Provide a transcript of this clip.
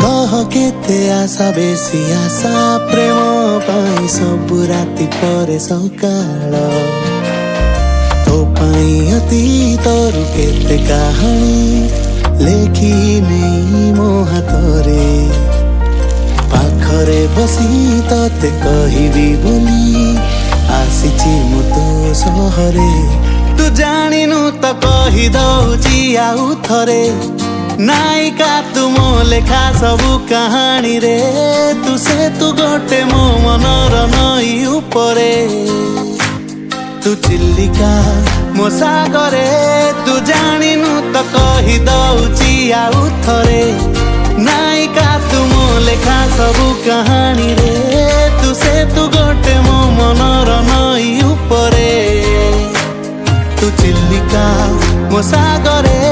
कह केते आशा बेसी आशा प्रेम पाई सबु राति परे सकाळ तो पाई अतीतरु केते कहानी लेखी नहीं मो हाथरे पाखरे बसी तते कहिबी बोली आसीची मु तो सहरे तू जानिनु त कहि दउची आउ थरे नायिका तू मो लेखा सबु कहानी रे तू से तू गोटे मो मनर नई उपरे तू चिल्लिका मो सागरे तू जानिनु त कहि दउची आउ थरे नायिका तू मो लेखा सबु कहानी रे तू से तू गोटे मो मनर नई उपरे तू चिल्लिका मो सागरे